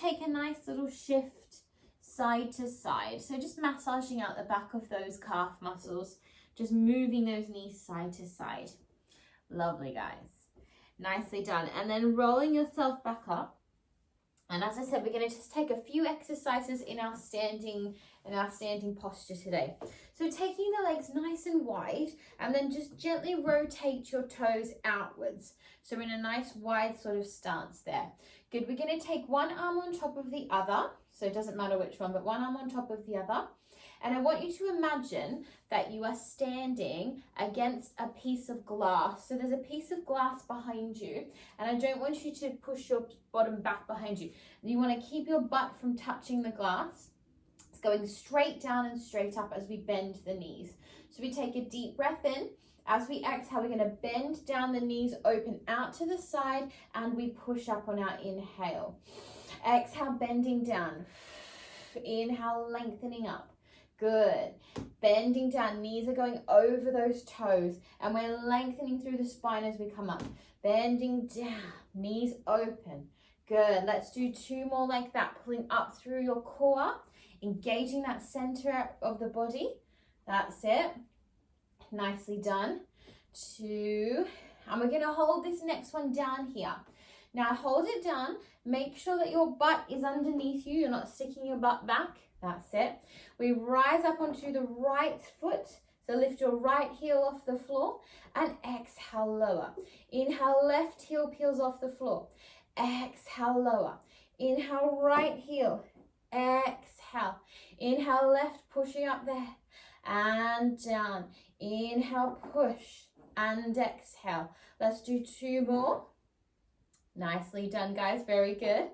take a nice little shift side to side. So just massaging out the back of those calf muscles, just moving those knees side to side. Lovely, guys. Nicely done. And then rolling yourself back up. And as I said, we're going to just take a few exercises in our standing posture today. So taking the legs nice and wide, and then just gently rotate your toes outwards. So we're in a nice wide sort of stance there. Good. We're going to take one arm on top of the other. So it doesn't matter which one, but one arm on top of the other. And I want you to imagine that you are standing against a piece of glass. So there's a piece of glass behind you, and I don't want you to push your bottom back behind you. You want to keep your butt from touching the glass. It's going straight down and straight up as we bend the knees. So we take a deep breath in. As we exhale, we're going to bend down the knees, open out to the side, and we push up on our inhale. Exhale, bending down. Inhale, lengthening up. Good. Bending down, knees are going over those toes, and we're lengthening through the spine as we come up. Bending down, knees open. Good. Let's do 2 more like that, pulling up through your core, engaging that center of the body. That's it. Nicely done. 2. And we're going to hold this next one down here. Now hold it down. Make sure that your butt is underneath you. You're not sticking your butt back. That's it. We rise up onto the right foot. So lift your right heel off the floor and exhale, lower. Inhale, left heel peels off the floor. Exhale, lower. Inhale, right heel. Exhale. Inhale, left, pushing up there and down. Inhale, push and exhale. Let's do 2 more. Nicely done, guys. Very good.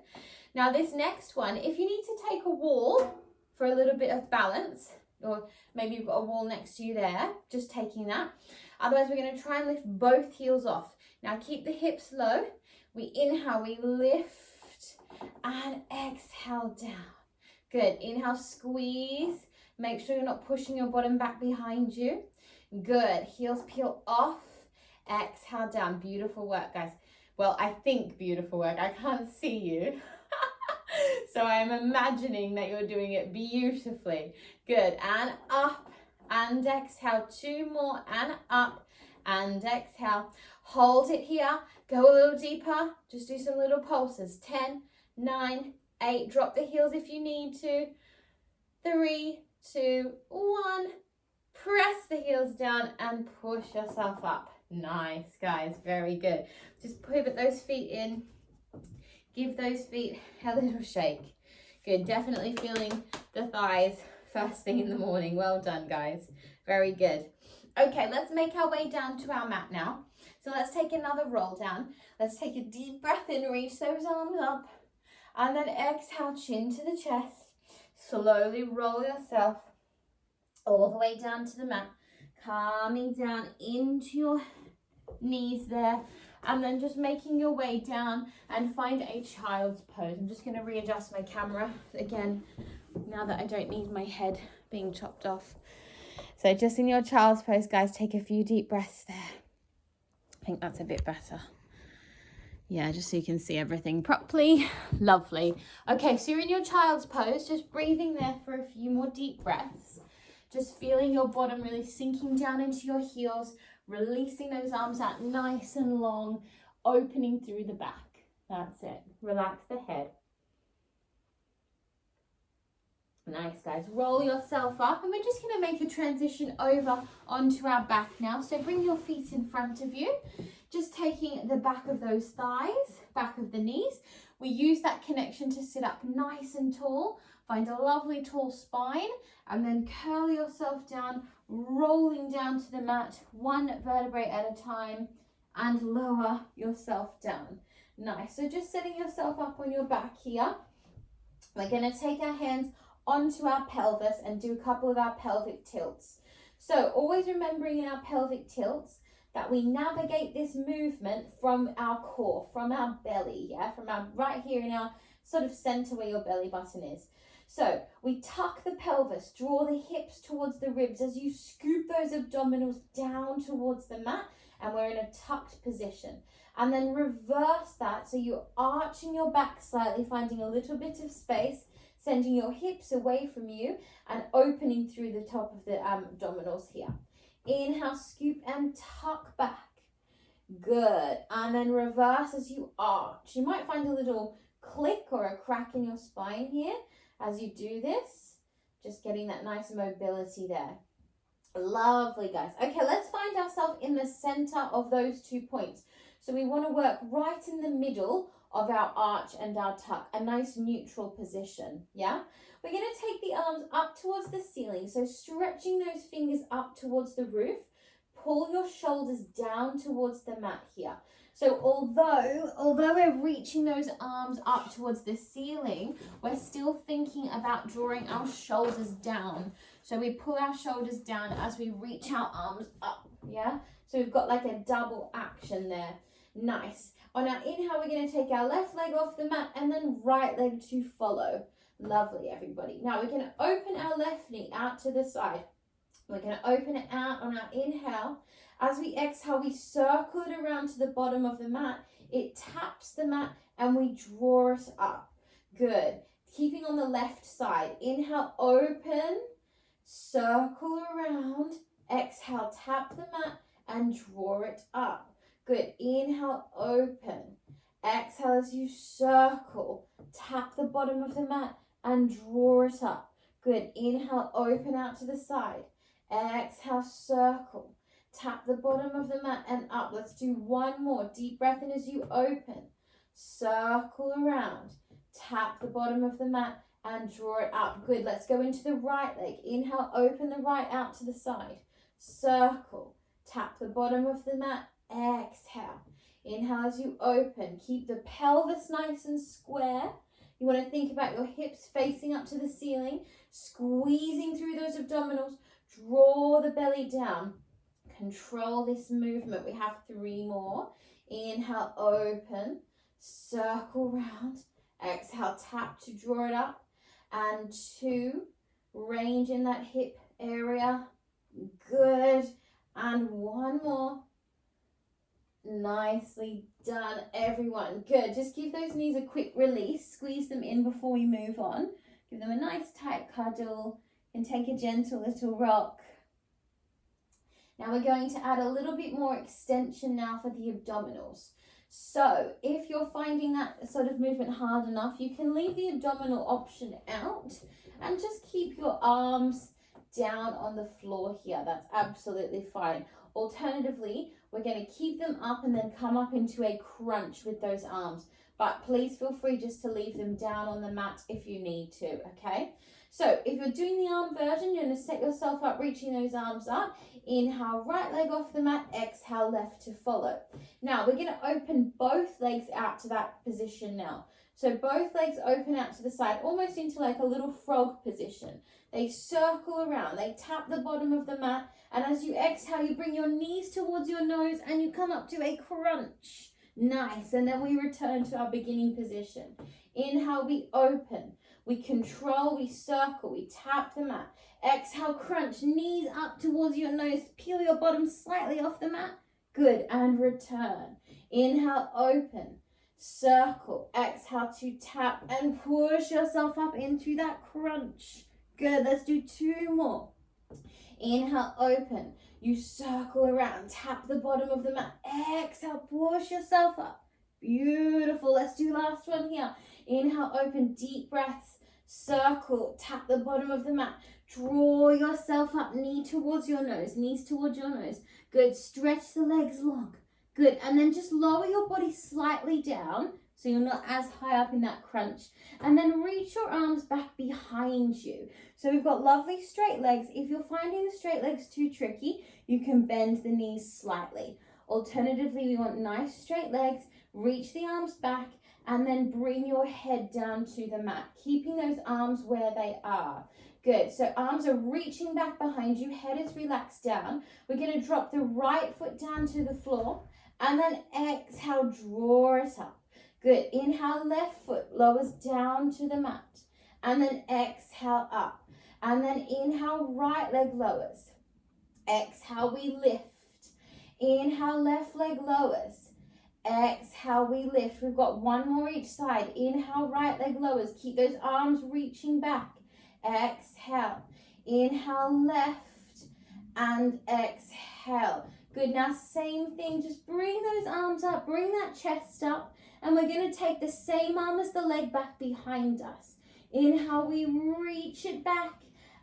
Now this next one, if you need to take a wall for a little bit of balance, or maybe you've got a wall next to you there, just taking that. Otherwise, we're going to try and lift both heels off. Now keep the hips low. We inhale, we lift and exhale down. Good. Inhale, squeeze. Make sure you're not pushing your bottom back behind you. Good. Heels peel off. Exhale down. Beautiful work, guys. Well, I think beautiful work. I can't see you. So I am imagining that you're doing it beautifully. Good. And up and exhale. 2 more and up and exhale. Hold it here. Go a little deeper. Just do some little pulses. 10, 9, 8. Drop the heels if you need to. 3, 2, 1. Press the heels down and push yourself up. Nice, guys. Very good. Just pivot those feet in. Give those feet a little shake. Good. Definitely feeling the thighs first thing in the morning. Well done, guys. Very good. Okay, let's make our way down to our mat now. So let's take another roll down. Let's take a deep breath in, reach those arms up, and then exhale, chin to the chest. Slowly roll yourself all the way down to the mat, calming down into your knees there, and then just making your way down and find a child's pose. I'm just going to readjust my camera again now that I don't need my head being chopped off. So just in your child's pose, guys, take a few deep breaths there. I think that's a bit better. Yeah, just so you can see everything properly. Lovely. Okay, so you're in your child's pose, just breathing there for a few more deep breaths. Just feeling your bottom really sinking down into your heels, releasing those arms out nice and long, opening through the back. That's it. Relax the head. Nice, guys. Roll yourself up, and we're just going to make a transition over onto our back now. So bring your feet in front of you, just taking the back of those thighs, back of the knees. We use that connection to sit up nice and tall. Find a lovely tall spine, and then curl yourself down, rolling down to the mat, 1 vertebrae at a time, and lower yourself down. Nice. So just setting yourself up on your back here. We're going to take our hands onto our pelvis and do a couple of our pelvic tilts. So always remembering in our pelvic tilts that we navigate this movement from our core, from our belly, from our right here in our sort of center where your belly button is. So we tuck the pelvis, draw the hips towards the ribs as you scoop those abdominals down towards the mat, and we're in a tucked position. And then reverse that, so you're arching your back slightly, finding a little bit of space, sending your hips away from you and opening through the top of the abdominals here. Inhale, scoop and tuck back. Good. And then reverse as you arch. You might find a little click or a crack in your spine here as you do this. Just getting that nice mobility there. Lovely, guys. Okay, let's find ourselves in the center of those 2 points. So we want to work right in the middle of our arch and our tuck, a nice neutral position, yeah? We're going to take the arms up towards the ceiling, so stretching those fingers up towards the roof. Pull your shoulders down towards the mat here. So although we're reaching those arms up towards the ceiling, we're still thinking about drawing our shoulders down. So we pull our shoulders down as we reach our arms up, yeah? So we've got like a double action there. Nice. On our inhale, we're going to take our left leg off the mat and then right leg to follow. Lovely, everybody. Now we're going to open our left knee out to the side. We're going to open it out on our inhale. As we exhale, we circle it around to the bottom of the mat. It taps the mat and we draw it up. Good. Keeping on the left side. Inhale, open, circle around. Exhale, tap the mat and draw it up. Good. Inhale, open. Exhale as you circle. Tap the bottom of the mat and draw it up. Good. Inhale, open out to the side. Exhale, circle. Tap the bottom of the mat and up. Let's do one more. Deep breath in as you open. Circle around. Tap the bottom of the mat and draw it up. Good. Let's go into the right leg. Inhale, open the right out to the side. Circle. Tap the bottom of the mat. Exhale. Inhale as you open. Keep the pelvis nice and square. You want to think about your hips facing up to the ceiling, squeezing through those abdominals. Draw the belly down. Control this movement. We have 3 more. Inhale, open. Circle round. Exhale, tap to draw it up. And 2. Range in that hip area. Good. And 1 more. Nicely done, everyone. Good. Just give those knees a quick release. Squeeze them in before we move on. Give them a nice tight cuddle. And take a gentle little rock. Now we're going to add a little bit more extension now for the abdominals. So if you're finding that sort of movement hard enough, you can leave the abdominal option out and just keep your arms down on the floor here. That's absolutely fine. Alternatively, we're going to keep them up and then come up into a crunch with those arms. But please feel free just to leave them down on the mat if you need to, okay? So if you're doing the arm version, you're going to set yourself up, reaching those arms up. Inhale, right leg off the mat. Exhale, left to follow. Now, we're going to open both legs out to that position now. So both legs open out to the side, almost into like a little frog position. They circle around. They tap the bottom of the mat. And as you exhale, you bring your knees towards your nose and you come up to a crunch. Nice. And then we return to our beginning position. Inhale, we open. We control, we circle, we tap the mat. Exhale, crunch, knees up towards your nose. Peel your bottom slightly off the mat. Good, and return. Inhale, open, circle. Exhale to tap and push yourself up into that crunch. Good, let's do 2 more. Inhale, open. You circle around, tap the bottom of the mat. Exhale, push yourself up. Beautiful, let's do last one here. Inhale, open, deep breaths. Circle, tap the bottom of the mat. Draw yourself up, knee towards your nose, knees towards your nose. Good, stretch the legs long. Good, and then just lower your body slightly down so you're not as high up in that crunch. And then reach your arms back behind you. So we've got lovely straight legs. If you're finding the straight legs too tricky, you can bend the knees slightly. Alternatively, we want nice straight legs. Reach the arms back and then bring your head down to the mat, keeping those arms where they are. Good, so arms are reaching back behind you, head is relaxed down. We're gonna drop the right foot down to the floor and then exhale, draw it up. Good, inhale, left foot lowers down to the mat and then exhale up. And then inhale, right leg lowers. Exhale, we lift. Inhale, left leg lowers. Exhale, we lift. We've got one more each side. Inhale, right leg lowers. Keep those arms reaching back. Exhale. Inhale, left. And exhale. Good. Now, same thing. Just bring those arms up. Bring that chest up. And we're going to take the same arm as the leg back behind us. Inhale, we reach it back.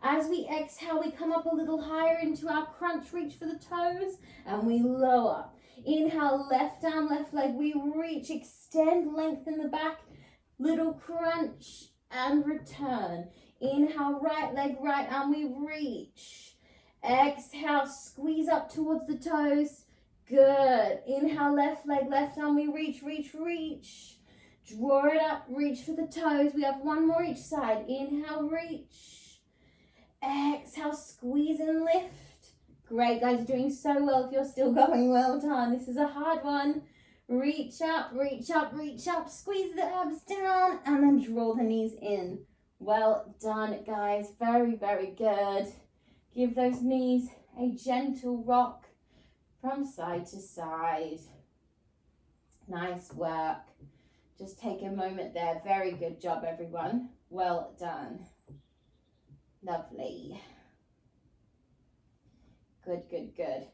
As we exhale, we come up a little higher into our crunch, reach for the toes, and we lower. Inhale, left arm, left leg, we reach, extend, lengthen the back, little crunch, and return. Inhale, right leg, right arm, we reach. Exhale, squeeze up towards the toes. Good. Inhale, left leg, left arm, we reach, reach, reach. Draw it up, reach for the toes. We have one more each side. Inhale, reach. Exhale, squeeze and lift. Great, guys, you're doing so well. If you're still going, well done. This is a hard one. Reach up, reach up, reach up. Squeeze the abs down and then draw the knees in. Well done, guys. Very, very good. Give those knees a gentle rock from side to side. Nice work. Just take a moment there. Very good job, everyone. Well done. Lovely. Good, good, good.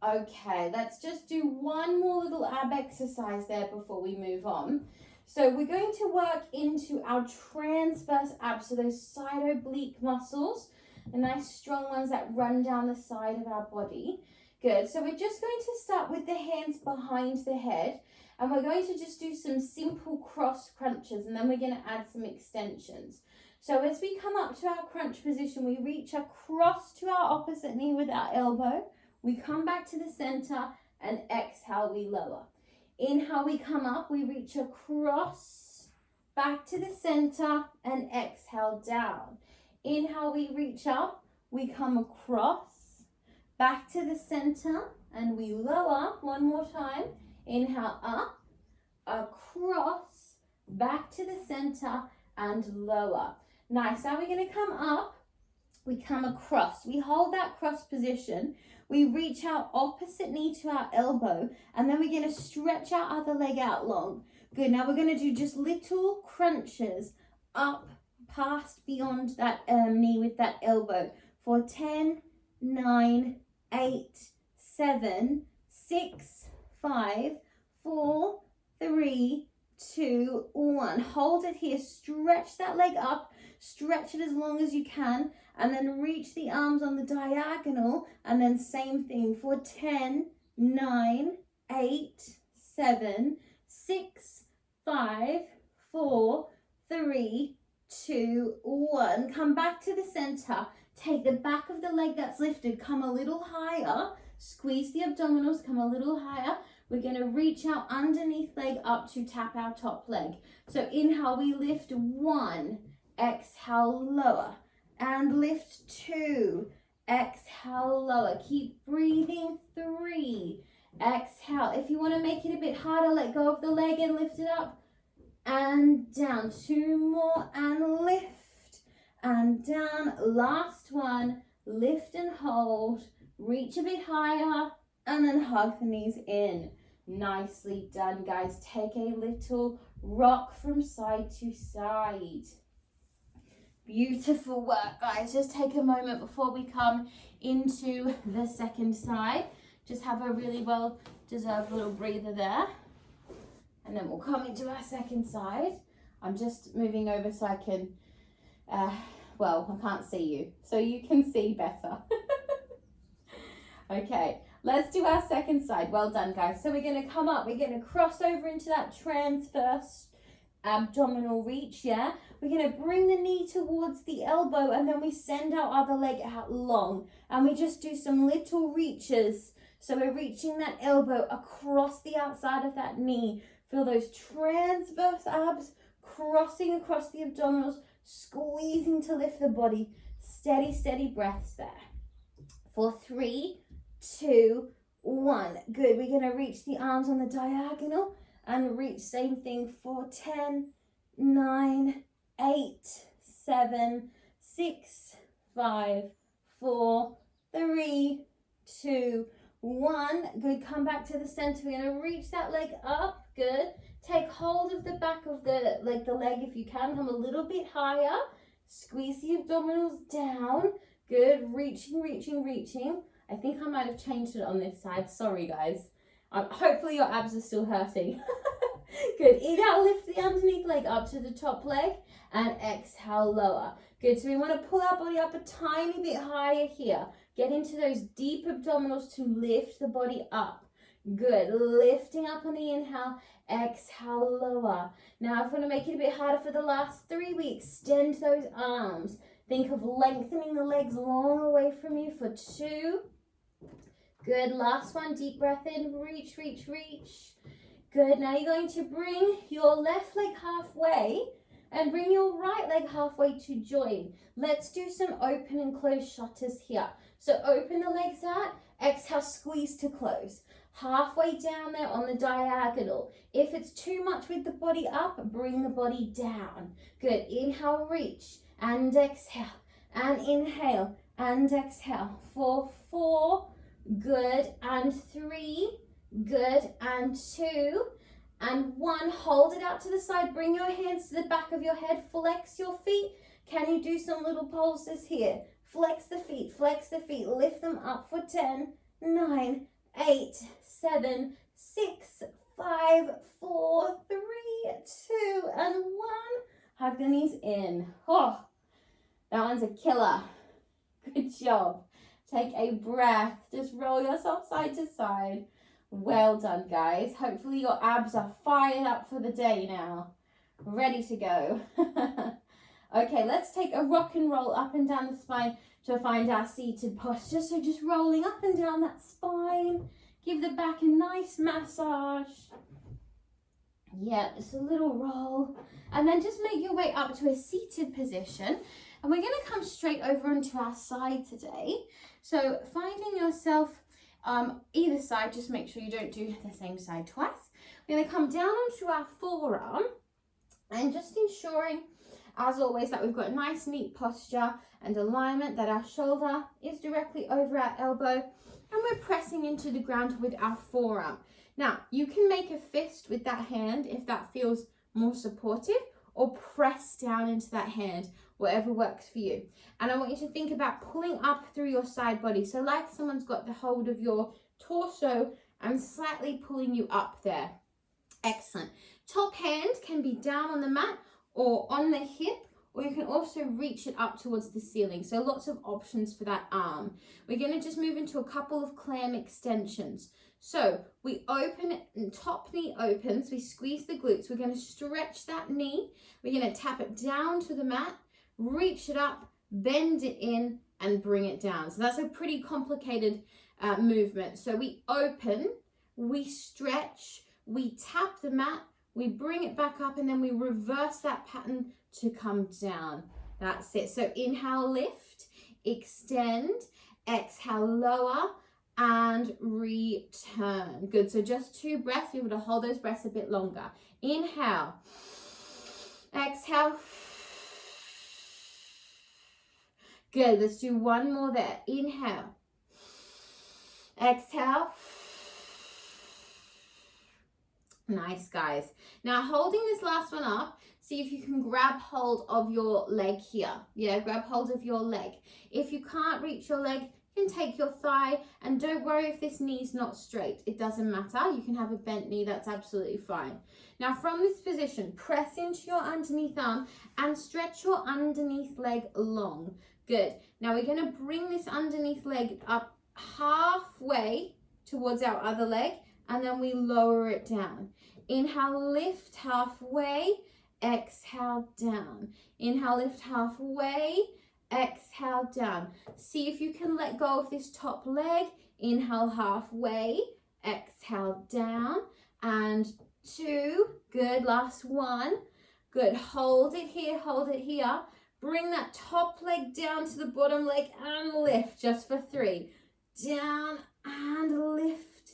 Okay, let's just do one more little ab exercise there before we move on. So we're going to work into our transverse abs, so those side oblique muscles, the nice strong ones that run down the side of our body. Good, so we're just going to start with the hands behind the head, and we're going to just do some simple cross crunches, and then we're going to add some extensions. So as we come up to our crunch position, we reach across to our opposite knee with our elbow. We come back to the center and exhale, we lower. Inhale, we come up, we reach across, back to the center and exhale down. Inhale, we reach up, we come across, back to the center and we lower. One more time. Inhale, up, across, back to the center and lower. Nice. Now we're going to come up, we come across, we hold that cross position, we reach our opposite knee to our elbow, and then we're going to stretch our other leg out long. Good. Now we're going to do just little crunches up past beyond that knee with that elbow for 10, 9, 8, 7, 6, 5, 4, 3, 2, 1. Hold it here. Stretch that leg up. Stretch it as long as you can. And then reach the arms on the diagonal. And then same thing for 10, 9, 8, 7, 6, 5, 4, 3, 2, 1. Come back to the center. Take the back of the leg that's lifted. Come a little higher. Squeeze the abdominals. Come a little higher. We're going to reach our underneath leg up to tap our top leg. So inhale, we lift 1. Exhale, lower. And lift 2. Exhale, lower. Keep breathing. 3. Exhale. If you want to make it a bit harder, let go of the leg and lift it up. And down. 2 more and lift. And down. Last one. Lift and hold. Reach a bit higher. And then hug the knees in. Nicely done, guys. Take a little rock from side to side. Beautiful work, guys. Just take a moment before we come into the second side. Just have a really well-deserved little breather there. And then we'll come into our second side. I'm just moving over so I can, well, I can't see you, so you can see better. Okay. Let's do our second side. Well done, guys. So we're going to come up. We're going to cross over into that transverse abdominal reach, yeah? We're going to bring the knee towards the elbow and then we send our other leg out long. And we just do some little reaches. So we're reaching that elbow across the outside of that knee. Feel those transverse abs crossing across the abdominals, squeezing to lift the body. Steady, steady breaths there. For 3, 2, 1. Good. We're going to reach the arms on the diagonal and reach same thing for 10, 9, 8, 7, 6, 5, 4, 3, 2, 1. Good, come back to the center. We're going to reach that leg up. Good. Take hold of the back of the leg if you can. Come a little bit higher. Squeeze the abdominals down. Good. Reaching, reaching, reaching. I think I might have changed it on this side. Sorry, guys. Hopefully your abs are still hurting. Good. Inhale, lift the underneath leg up to the top leg, and exhale, lower. Good. So we want to pull our body up a tiny bit higher here. Get into those deep abdominals to lift the body up. Good. Lifting up on the inhale, exhale, lower. Now, if we want to make it a bit harder for the last 3 weeks, extend those arms. Think of lengthening the legs long away from you for 2. Good. Last one. Deep breath in. Reach, reach, reach. Good. Now you're going to bring your left leg halfway and bring your right leg halfway to join. Let's do some open and close shutters here. So open the legs out. Exhale, squeeze to close. Halfway down there on the diagonal. If it's too much with the body up, bring the body down. Good. Inhale, reach and exhale. And inhale and exhale. For 4. Good. And 3. Good. And 2. And 1. Hold it out to the side. Bring your hands to the back of your head. Flex your feet. Can you do some little pulses here? Flex the feet. Flex the feet. Lift them up for 10, 9, 8, 7, 6, 5, 4, 3, 2, and 1. Hug the knees in. Oh, that one's a killer. Good job. Take a breath. Just roll yourself side to side. Well done, guys. Hopefully your abs are fired up for the day now. Ready to go. Okay, let's take a rock and roll up and down the spine to find our seated posture. So just rolling up and down that spine. Give the back a nice massage. Yeah, just a little roll. And then just make your way up to a seated position. And we're going to come straight over onto our side today. So finding yourself either side, just make sure you don't do the same side twice. We're going to come down onto our forearm and just ensuring, as always, that we've got a nice neat posture and alignment, that our shoulder is directly over our elbow and we're pressing into the ground with our forearm. Now, you can make a fist with that hand if that feels more supportive, or press down into that hand, whatever works for you. And I want you to think about pulling up through your side body. So like someone's got the hold of your torso and slightly pulling you up there. Excellent. Top hand can be down on the mat or on the hip, or you can also reach it up towards the ceiling. So lots of options for that arm. We're going to just move into a couple of clam extensions. So we open it, top knee opens, we squeeze the glutes. We're going to stretch that knee. We're going to tap it down to the mat, reach it up, bend it in, and bring it down. So that's a pretty complicated movement. So we open, we stretch, we tap the mat, we bring it back up, and then we reverse that pattern to come down. That's it. So inhale, lift, extend, exhale, lower, and return. Good. So just 2 breaths. You're able to hold those breaths a bit longer. Inhale, exhale. Good. Let's do 1 more there. Inhale, exhale. Nice, guys. Now holding this last one up, see if you can grab hold of your leg here. Yeah, grab hold of your leg. If you can't reach your leg, you can take your thigh, and don't worry if this knee's not straight. It doesn't matter. You can have a bent knee. That's absolutely fine. Now from this position, press into your underneath arm and stretch your underneath leg long. Good. Now we're going to bring this underneath leg up halfway towards our other leg, and then we lower it down. Inhale, lift halfway, exhale, down. Inhale, lift halfway, exhale, down. See if you can let go of this top leg. Inhale, halfway, exhale, down, and 2. Good. Last 1. Good. Hold it here, hold it here. Bring that top leg down to the bottom leg and lift just for 3. Down and lift.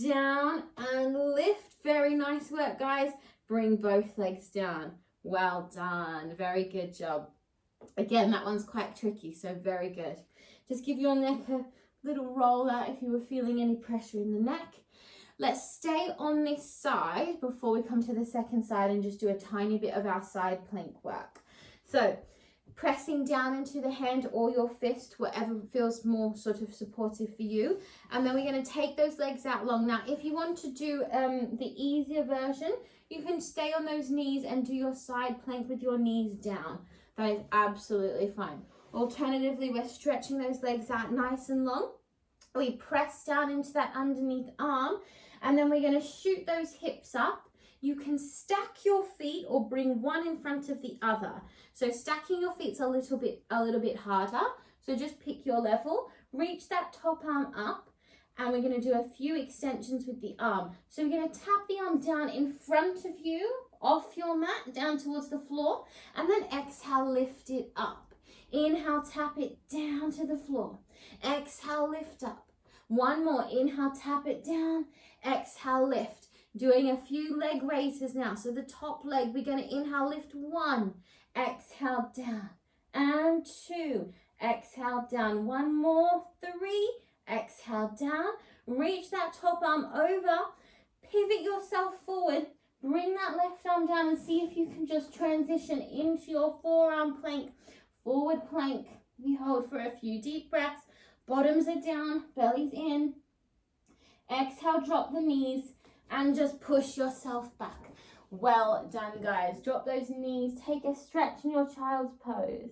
Down and lift. Very nice work, guys. Bring both legs down. Well done. Very good job. Again, that one's quite tricky, so very good. Just give your neck a little roll out if you were feeling any pressure in the neck. Let's stay on this side before we come to the second side and just do a tiny bit of our side plank work. So pressing down into the hand or your fist, whatever feels more sort of supportive for you. And then we're going to take those legs out long. Now, if you want to do the easier version, you can stay on those knees and do your side plank with your knees down. That is absolutely fine. Alternatively, we're stretching those legs out nice and long. We press down into that underneath arm, and then we're going to shoot those hips up. You can stack your feet or bring one in front of the other. So stacking your feet's a little bit harder. So just pick your level, reach that top arm up, and we're going to do a few extensions with the arm. So we're going to tap the arm down in front of you, off your mat, down towards the floor, and then exhale, lift it up. Inhale, tap it down to the floor. Exhale, lift up. One more. Inhale, tap it down. Exhale, lift. Doing a few leg raises now. So the top leg, we're going to inhale, lift 1. Exhale, down. And 2. Exhale, down. One more. 3. Exhale, down. Reach that top arm over. Pivot yourself forward. Bring that left arm down and see if you can just transition into your forearm plank. Forward plank. We hold for a few deep breaths. Bottoms are down, belly's in. Exhale, drop the knees and just push yourself back. Well done, guys. Drop those knees. Take a stretch in your child's pose.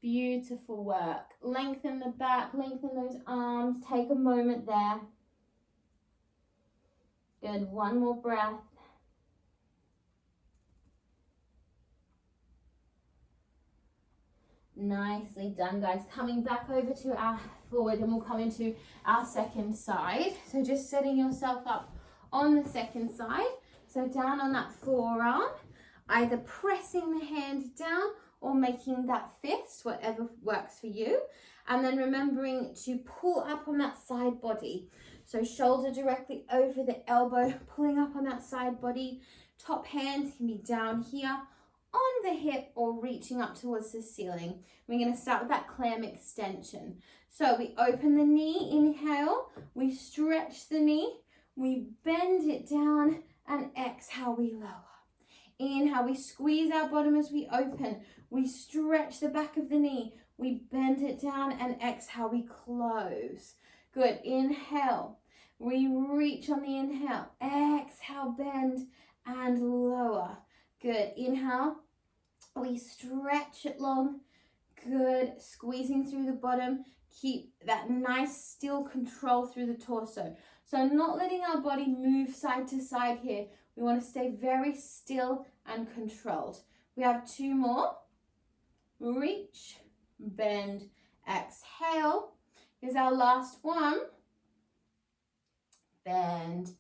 Beautiful work. Lengthen the back, lengthen those arms. Take a moment there. Good. One more breath. Nicely done, guys. Coming back over to our forward, and we'll come into our second side. So just setting yourself up on the second side. So down on that forearm, either pressing the hand down or making that fist, whatever works for you. And then remembering to pull up on that side body. So shoulder directly over the elbow, pulling up on that side body. Top hand can be down here on the hip or reaching up towards the ceiling. We're going to start with that clam extension. So we open the knee, inhale, we stretch the knee, we bend it down, and exhale, we lower. Inhale, we squeeze our bottom as we open, we stretch the back of the knee, we bend it down, and exhale, we close. Good. Inhale, we reach on the inhale, exhale, bend and lower. Good. Inhale, we stretch it long. Good. Squeezing through the bottom. Keep that nice still control through the torso. So not letting our body move side to side here. We want to stay very still and controlled. We have 2 more. Reach, bend, exhale. Here's our last one. Bend,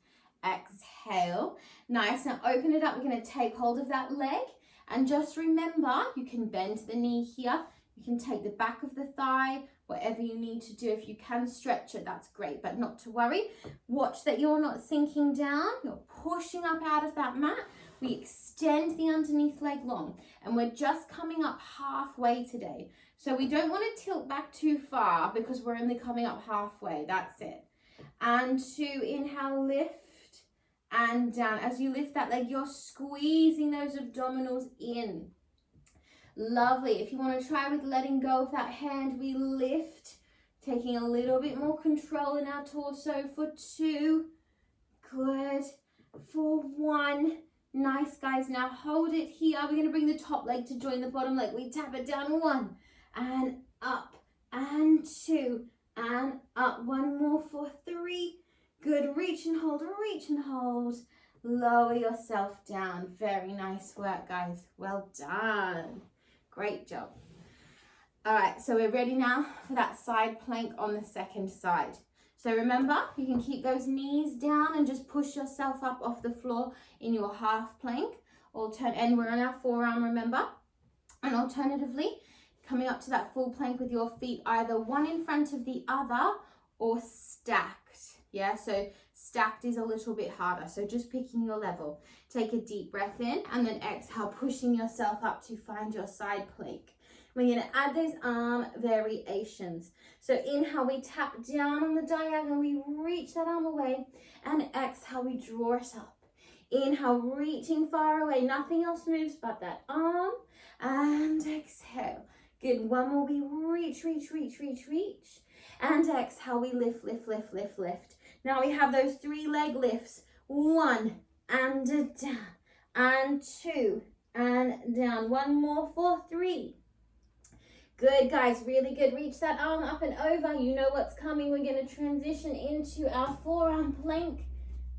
exhale. Nice. Now open it up. We're going to take hold of that leg. And just remember, you can bend the knee here. You can take the back of the thigh, whatever you need to do. If you can stretch it, that's great, but not to worry. Watch that you're not sinking down. You're pushing up out of that mat. We extend the underneath leg long, and we're just coming up halfway today. So we don't want to tilt back too far because we're only coming up halfway. That's it. And 2, inhale, lift and down. As you lift that leg, you're squeezing those abdominals in. Lovely. If you want to try with letting go of that hand, we lift, taking a little bit more control in our torso for 2. Good. For 1. Nice, guys. Now hold it here. We're going to bring the top leg to join the bottom leg. We tap it down. 1 and up and 2 and up. 1 more for 3. Good. Reach and hold. Reach and hold. Lower yourself down. Very nice work, guys. Well done. Great job. All right, so we're ready now for that side plank on the second side. So remember, you can keep those knees down and just push yourself up off the floor in your half plank. And we're on our forearm, remember. And alternatively, coming up to that full plank with your feet either one in front of the other or stacked. Yeah, so Stacked is a little bit harder, so just picking your level. Take a deep breath in and then exhale, pushing yourself up to find your side plank. We're going to add those arm variations. So inhale, we tap down on the diagonal, we reach that arm away, and exhale, we draw it up. Inhale, reaching far away, nothing else moves but that arm, and exhale. Good, one more, we reach, and exhale, we lift. Now we have those 3 leg lifts, 1, and down, and 2, and down. One more for 3. Good, guys, really good. Reach that arm up and over. You know what's coming. We're going to transition into our forearm plank.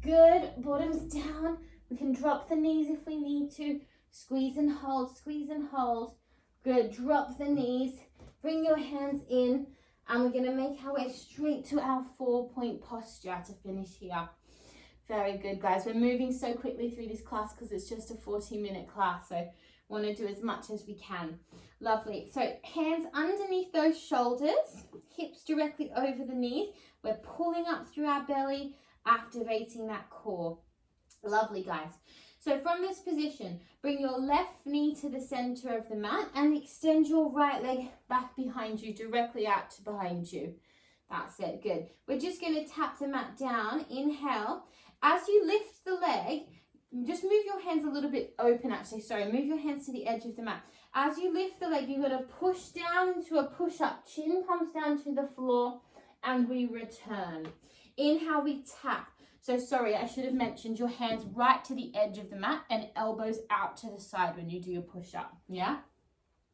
Good, bottoms down. We can drop the knees if we need to. Squeeze and hold, squeeze and hold. Good, drop the knees. Bring your hands in. And we're going to make our way straight to our 4-point posture to finish here. Very good, guys. We're moving so quickly through this class because it's just a 40-minute class. So want to do as much as we can. Lovely. So hands underneath those shoulders, hips directly over the knees. We're pulling up through our belly, activating that core. Lovely, guys. So from this position, bring your left knee to the center of the mat and extend your right leg back behind you, directly out to behind you. That's it. Good. We're just going to tap the mat down. Inhale. As you lift the leg, just move your hands a little bit open, actually. Sorry, move your hands to the edge of the mat. As you lift the leg, you're going to push down into a push-up. Chin comes down to the floor, and we return. Inhale, we tap. So sorry, I should have mentioned your hands right to the edge of the mat and elbows out to the side when you do your push-up. Yeah?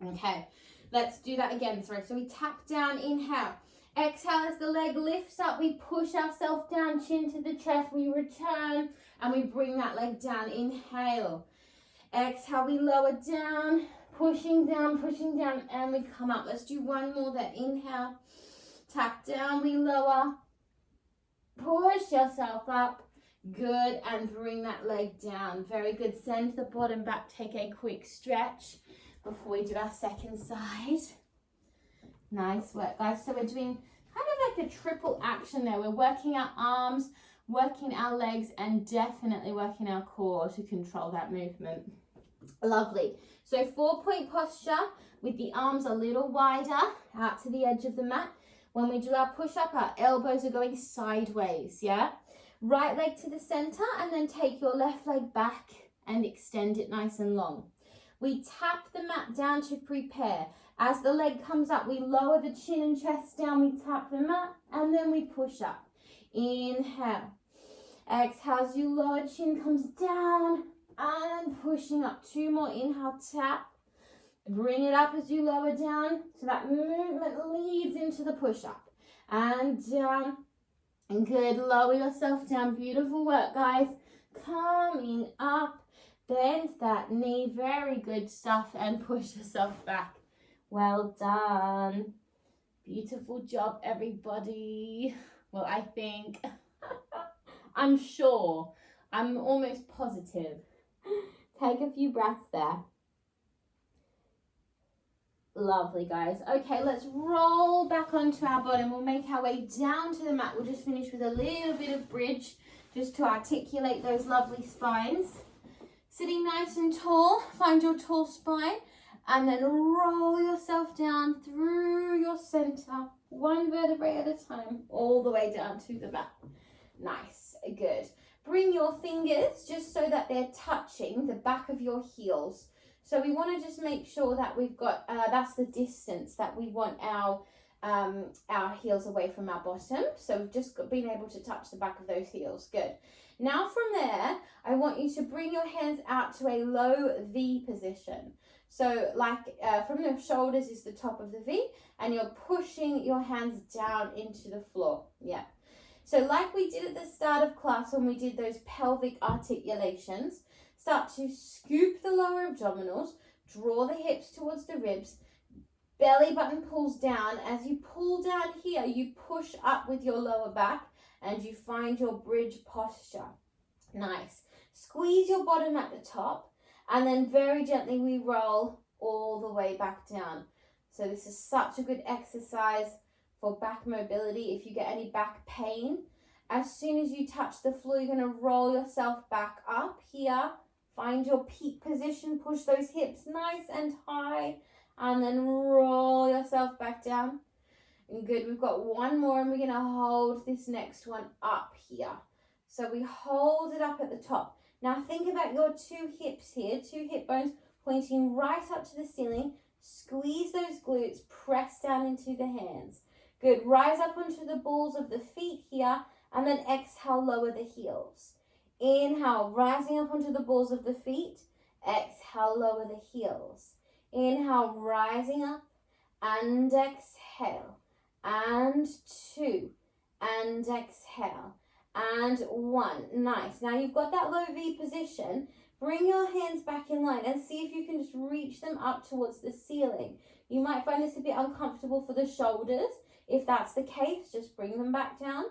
Okay, let's do that again. Sorry, so we tap down, inhale. Exhale as the leg lifts up, we push ourselves down, chin to the chest, we return and we bring that leg down. Inhale. Exhale, we lower down, pushing down, and we come up. Let's do one more there. Inhale, tap down, we lower, push yourself up. Good, and bring that leg down. Very good. Send the bottom back, take a quick stretch before we do our second side. Nice work, guys. So we're doing kind of like a triple action there. We're working our arms, working our legs, and definitely working our core to control that movement. Lovely. So 4-point posture with the arms a little wider out to the edge of the mat. When we do our push-up, our elbows are going sideways, yeah? Right leg to the center, and then take your left leg back and extend it nice and long. We tap the mat down to prepare. As the leg comes up, we lower the chin and chest down, we tap the mat, and then we push up. Inhale. Exhale as you lower, chin comes down, and pushing up. 2 more. Inhale, tap. Bring it up as you lower down, so that movement leads into the push-up. And down. And good. Lower yourself down. Beautiful work, guys. Coming up. Bend that knee. Very good stuff. And push yourself back. Well done. Beautiful job, everybody. Well, I think, I'm sure, I'm almost positive. Take a few breaths there. Lovely, guys. Okay, let's roll back onto our bottom. We'll make our way down to the mat. We'll just finish with a little bit of bridge just to articulate those lovely spines. Sitting nice and tall, find your tall spine. And then roll yourself down through your center, 1 vertebrae at a time, all the way down to the mat. Nice, good. Bring your fingers just so that they're touching the back of your heels. So we want to just make sure that we've got, that's the distance that we want our heels away from our bottom. So we've just been able to touch the back of those heels. Good. Now from there, I want you to bring your hands out to a low V position. So like from the shoulders is the top of the V, and you're pushing your hands down into the floor. Yeah. So like we did at the start of class when we did those pelvic articulations, start to scoop the lower abdominals, draw the hips towards the ribs, belly button pulls down. As you pull down here, you push up with your lower back and you find your bridge posture. Nice. Squeeze your bottom at the top. And then very gently we roll all the way back down. So this is such a good exercise for back mobility. If you get any back pain, As soon as you touch the floor, you're going to roll yourself back up here. Find your peak position, push those hips nice and high, and then roll yourself back down. And good, we've got one more, and we're going to hold this next one up here. So we hold it up at the top. Now think about your two hips here, two hip bones pointing right up to the ceiling. Squeeze those glutes, press down into the hands. Good, rise up onto the balls of the feet here, and then exhale, lower the heels. Inhale, rising up onto the balls of the feet. Exhale, lower the heels. Inhale, rising up, and exhale. And 2, and exhale. And 1, nice. Now you've got that low V position. Bring your hands back in line and see if you can just reach them up towards the ceiling. You might find this a bit uncomfortable for the shoulders. If that's the case, just bring them back down.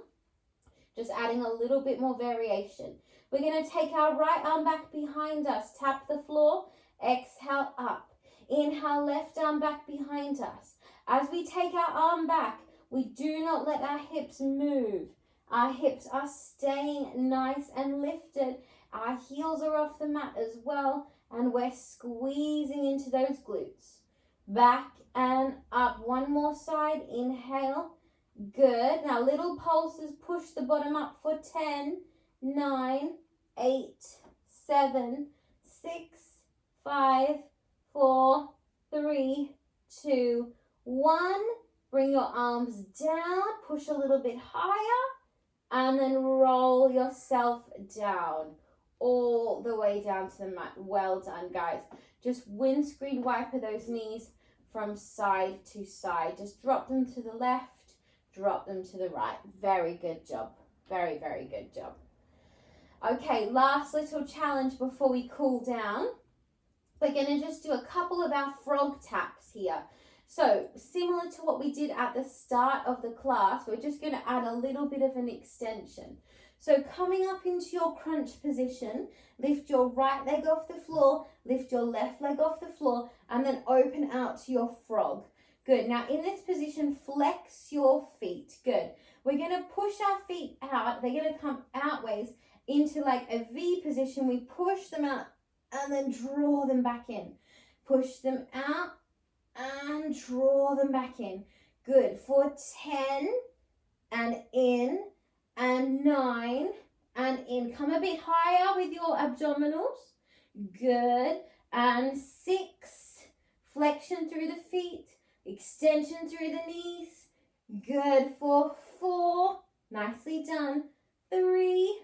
Just adding a little bit more variation. We're going to take our right arm back behind us. Tap the floor. Exhale up. Inhale, left arm back behind us. As we take our arm back, we do not let our hips move. Our hips are staying nice and lifted. Our heels are off the mat as well, and we're squeezing into those glutes. Back and up. One more side. Inhale. Good. Now little pulses. Push the bottom up for 10, 9, 8, 7, 6, 5, 4, 3, 2, 1. Bring your arms down. Push a little bit higher. And then roll yourself down. All the way down to the mat. Well done, guys. Just windscreen wiper those knees from side to side. Just drop them to the left, drop them to the right. Very good job. Very, very good job. Okay, last little challenge before we cool down. We're going to just do a couple of our frog taps here. So similar to what we did at the start of the class, we're just going to add a little bit of an extension. So coming up into your crunch position, lift your right leg off the floor, lift your left leg off the floor, and then open out to your frog. Good. Now in this position, flex your feet. Good. We're going to push our feet out. They're going to come outwards into like a V position. We push them out and then draw them back in. Push them out and draw them back in. Good. For 10 and in. And 9 and in. Come a bit higher with your abdominals. Good. And 6. Flexion through the feet. Extension through the knees. Good. For 4. Nicely done. 3.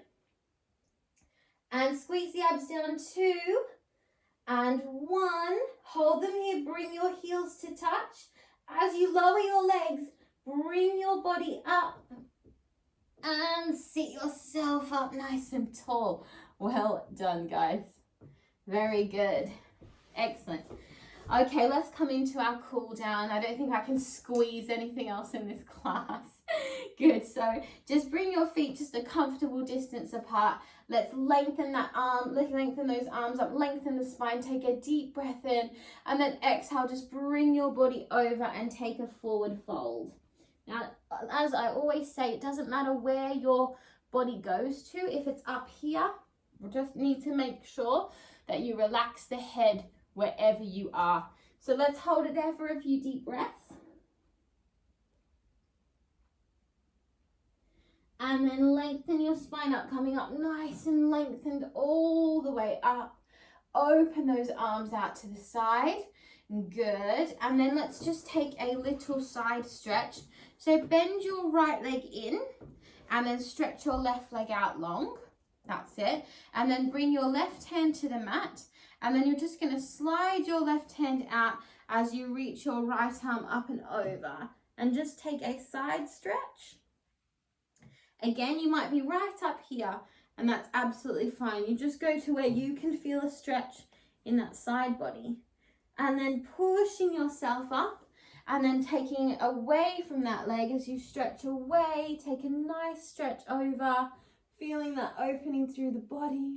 And squeeze the abs down. 2. And 1. Hold them here. Bring your heels to touch. As you lower your legs, bring your body up. And sit yourself up nice and tall. Well done, guys. Very good. Excellent. Okay, let's come into our cool down. I don't think I can squeeze anything else in this class. Good. So just bring your feet just a comfortable distance apart. Let's lengthen that arm. Let's lengthen those arms up. Lengthen the spine. Take a deep breath in. And then exhale. Just bring your body over and take a forward fold. Now, as I always say, it doesn't matter where your body goes to. If it's up here, you just need to make sure that you relax the head wherever you are. So let's hold it there for a few deep breaths. And then lengthen your spine up, coming up nice and lengthened all the way up. Open those arms out to the side. Good. And then let's just take a little side stretch. So bend your right leg in and then stretch your left leg out long. That's it. And then bring your left hand to the mat. And then you're just going to slide your left hand out as you reach your right arm up and over. And just take a side stretch. Again, you might be right up here, and that's absolutely fine. You just go to where you can feel a stretch in that side body. And then pushing yourself up. And then taking away from that leg as you stretch away. Take a nice stretch over. Feeling that opening through the body.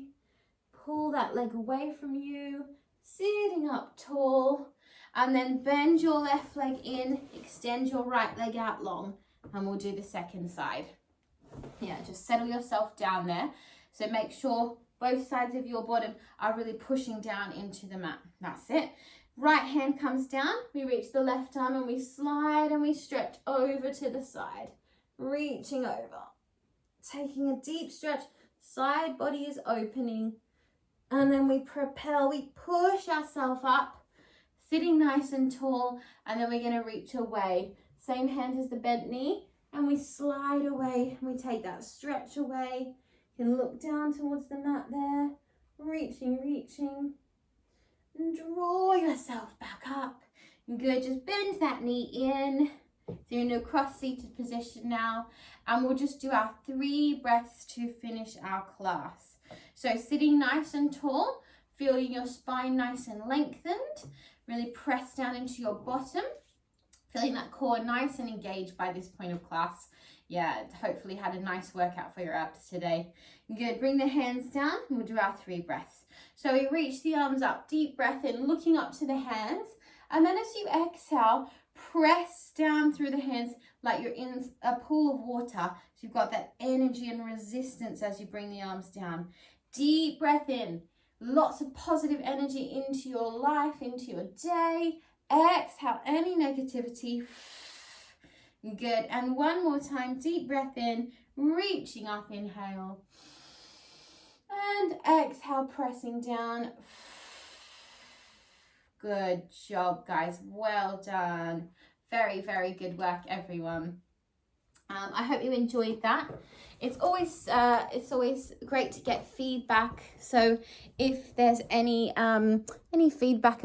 Pull that leg away from you. Sitting up tall. And then bend your left leg in. Extend your right leg out long. And we'll do the second side. Yeah, just settle yourself down there. So make sure both sides of your bottom are really pushing down into the mat. That's it. Right hand comes down, we reach the left arm and we slide and we stretch over to the side, reaching over, taking a deep stretch, side body is opening, and then we propel, we push ourselves up, sitting nice and tall, and then we're going to reach away. Same hand as the bent knee, and we slide away, and we take that stretch away. You can look down towards the mat there, reaching, and draw yourself back up. Good, just bend that knee in. So you're in a cross-seated position now, and we'll just do our 3 breaths to finish our class. So sitting nice and tall, feeling your spine nice and lengthened, really press down into your bottom, feeling that core nice and engaged by this point of class. Yeah, hopefully had a nice workout for your abs today. Good, bring the hands down and we'll do our 3 breaths. So we reach the arms up, deep breath in, looking up to the hands. And then as you exhale, press down through the hands like you're in a pool of water. So you've got that energy and resistance as you bring the arms down. Deep breath in, lots of positive energy into your life, into your day. Exhale any negativity. Good, and one more time, deep breath in, reaching up, inhale. And exhale, pressing down. Good job, guys. Well done. Very, very good work, everyone. I hope you enjoyed that. It's always great to get feedback. So if there's any feedback